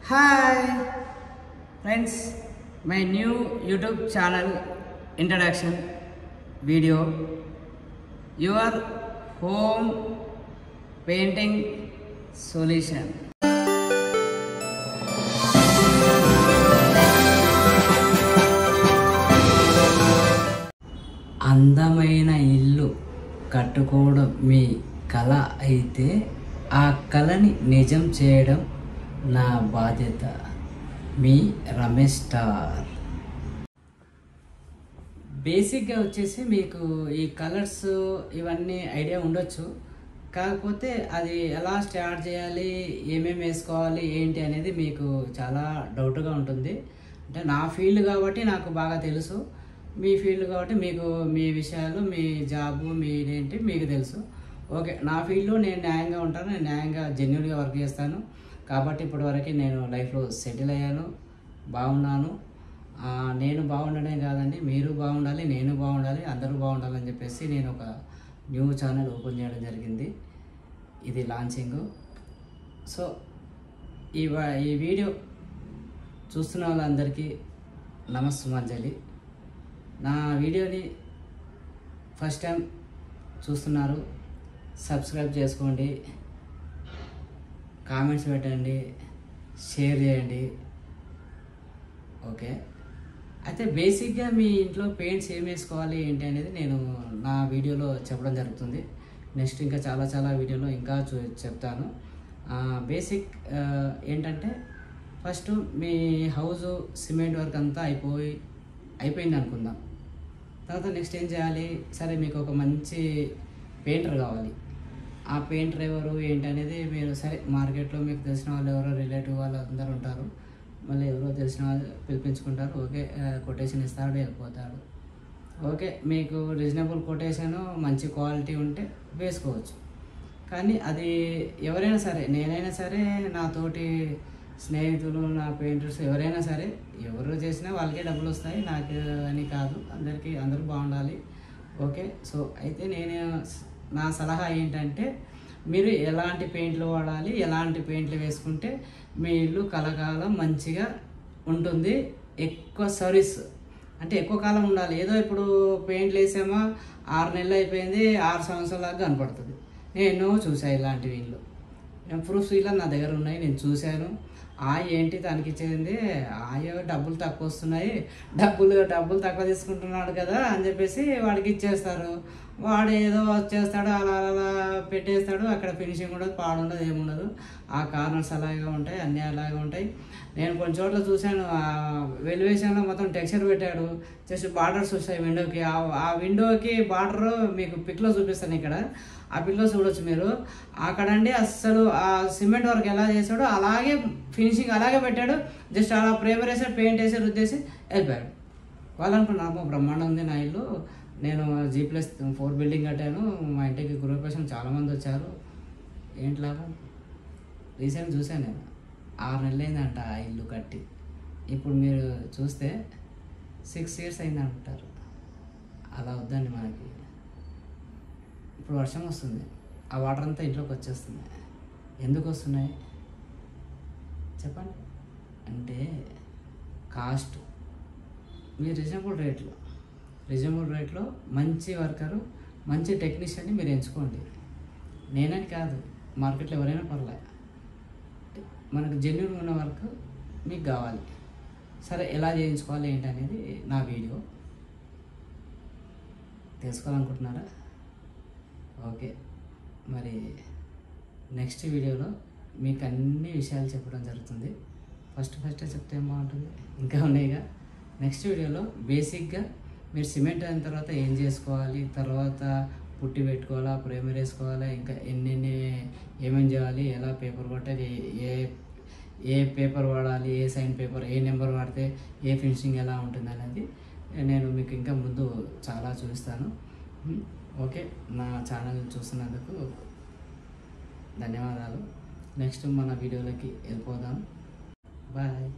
Hi friends, my new YouTube channel introduction video. Your home painting solution. అందమైన ఇల్లు కట్టుకోవడం మీ కళ అయితే ఆ కళని నిజం చేయడం నా బాధ్యత. మీ రమేష్ స్టార్. బేసిక్గా వచ్చేసి మీకు ఈ కలర్స్ ఇవన్నీ ఐడియా ఉండొచ్చు, కాకపోతే అది ఎలా స్టార్ట్ చేయాలి, ఏమేమి వేసుకోవాలి ఏంటి అనేది మీకు చాలా డౌట్గా ఉంటుంది. అంటే నా ఫీల్డ్ కాబట్టి నాకు బాగా తెలుసు, మీ ఫీల్డ్ కాబట్టి మీకు మీ విషయాలు, మీ జాబు, మీదేంటి మీకు తెలుసు. ఓకే, నా ఫీల్డ్లో నేను న్యాయంగా ఉంటాను, నేను న్యాయంగా జెన్యూన్గా వర్క్ చేస్తాను కాబట్టి ఇప్పటివరకు నేను లైఫ్లో సెటిల్ అయ్యాను, బాగున్నాను. నేను బాగుండడే కాదండి, మీరు బాగుండాలి, నేను బాగుండాలి, అందరూ బాగుండాలని చెప్పేసి నేను ఒక న్యూ ఛానల్ ఓపెన్ చేయడం జరిగింది. ఇది లాంచింగ్. సో ఈ వీడియో చూస్తున్న వాళ్ళందరికీ నమస్సుమాంజలి. నా వీడియోని ఫస్ట్ టైం చూస్తున్నారు, సబ్స్క్రైబ్ చేసుకోండి, కామెంట్స్ పెట్టండి, షేర్ చేయండి. ఓకే, అయితే బేసిక్గా మీ ఇంట్లో పెయింట్స్ ఏం వేసుకోవాలి ఏంటి అనేది నేను నా వీడియోలో చెప్పడం జరుగుతుంది. నెక్స్ట్ ఇంకా చాలా వీడియోలో ఇంకా చెప్తాను. బేసిక్ ఏంటంటే ఫస్ట్ మీ హౌస్ సిమెంట్ వర్క్ అంతా అయిపోయింది అనుకుందాం. తర్వాత నెక్స్ట్ ఏం చేయాలి, సరే మీకు ఒక మంచి పెయింటర్ కావాలి. ఆ పెయింటర్ ఎవరు ఏంటి అనేది మీరు సరే మార్కెట్లో మీకు తెలిసిన వాళ్ళు ఎవరో రిలేటివ్ వాళ్ళు అందరూ ఉంటారు, మళ్ళీ ఎవరో తెలిసిన వాళ్ళు పిలిపించుకుంటారు. ఓకే, కొటేషన్ ఇస్తాడు, వెళ్ళిపోతాడు. ఓకే, మీకు రీజనబుల్ కొటేషను మంచి క్వాలిటీ ఉంటే వేసుకోవచ్చు. కానీ అది ఎవరైనా సరే, నేనైనా సరే, నా తోటి స్నేహితులు, నా పెయింటర్స్ ఎవరైనా సరే, ఎవరు చేసినా వాళ్ళకే డబ్బులు వస్తాయి, నాకు అని కాదు, అందరూ బాగుండాలి. ఓకే, సో అయితే నా సలహా ఏంటంటే మీరు ఎలాంటి పెయింట్లు వాడాలి, ఎలాంటి పెయింట్లు వేసుకుంటే మీ ఇల్లు కలకాలం మంచిగా ఉంటుంది. ఎక్కువ సర్వీస్ అంటే ఎక్కువ కాలం ఉండాలి. ఏదో ఇప్పుడు పెయింట్లు వేసామా 6 నెలలు అయిపోయింది, 6 సంవత్సరాల దాకా కనపడుతుంది. నేను ఎన్నో చూసాను ఇలాంటివి. ఇల్లు ప్రూఫ్స్ ఇలా నా దగ్గర ఉన్నాయి, నేను చూశాను. ఏంటి దానికి ఇచ్చేది, డబ్బులు తక్కువ వస్తున్నాయి, డబ్బులు తక్కువ తీసుకుంటున్నాడు కదా అని చెప్పేసి వాడికి ఇచ్చేస్తారు. వాడు ఏదో వచ్చేస్తాడు, అలా పెట్టేస్తాడు. అక్కడ ఫినిషింగ్ ఉండదు, పాడుండదు, ఏముండదు. ఆ కార్నర్స్ అలాగే ఉంటాయి, అన్నీ అలాగే ఉంటాయి. నేను కొన్ని చోట్ల చూశాను, వెలివేషన్లో మొత్తం టెక్స్చర్ పెట్టాడు, జస్ట్ బార్డర్స్ వస్తాయి విండోకి. ఆ విండోకి బార్డర్ మీకు పిక్లో చూపిస్తాను. ఇక్కడ ఆ పిక్లో చూడొచ్చు మీరు. అక్కడండి అస్సలు ఆ సిమెంట్ వర్క్ ఎలా చేశాడో అలాగే ఫినిషింగ్ అలాగే పెట్టాడు. జస్ట్ అలా ప్రేమర్ వేసి పెయింట్ వేసి రుద్దేసి వెళ్ళిపోయాడు. వాళ్ళు అనుకున్నారు బ్రహ్మాండం ఉంది నా ఇల్లు, నేను G+4 బిల్డింగ్ కట్టాను, మా ఇంటికి గృహప్రవేశం చాలామంది వచ్చారు, ఏంటి లాభం. రీసెంట్ చూశాను నేను, 6 నెలలు అయిందంట ఆ ఇల్లు కట్టి. ఇప్పుడు మీరు చూస్తే 6 years అయింది అంటారు. అలా వద్దండి మనకి. ఇప్పుడు వర్షం వస్తుంది, ఆ వాటర్ అంతా ఇంట్లోకి వచ్చేస్తుంది. ఎందుకు వస్తున్నాయి చెప్పండి? అంటే కాస్ట్. మీరు రీజనబుల్ రేట్లో మంచి వర్కరు, మంచి టెక్నీషియన్ని మీరు ఎంచుకోండి. నేనని కాదు, మార్కెట్లో ఎవరైనా పర్లే, మనకు జెన్యూన్ ఉన్న వర్క్ మీకు కావాలి. సరే, ఎలా చేయించుకోవాలి ఏంటి అనేది నా వీడియో తెలుసుకోవాలనుకుంటున్నారా? ఓకే, మరి నెక్స్ట్ వీడియోలో మీకు అన్ని విషయాలు చెప్పడం జరుగుతుంది. ఫస్టే చెప్తే ఏం బాగుంటుంది, ఇంకా ఉన్నాయిగా. నెక్స్ట్ వీడియోలో బేసిక్గా మీరు సిమెంట్ అయిన తర్వాత ఏం చేసుకోవాలి, తర్వాత పుట్టి పెట్టుకోవాలా, ప్రైమర్ వేసుకోవాలా, ఇంకా ఏమేమి చేయాలి, ఎలా పేపర్ కొట్టాలి, ఏ పేపర్ వాడాలి, ఏ సైన్ పేపర్, ఏ నెంబర్ వాడితే ఏ ఫినిషింగ్ ఎలా ఉంటుంది అనేది నేను మీకు ఇంకా ముందు చాలా చూపిస్తాను. ఓకే, నా ఛానల్ చూస్తున్నందుకు ధన్యవాదాలు. నెక్స్ట్ మన వీడియోలోకి వెళ్ళిపోదాం. బాయ్.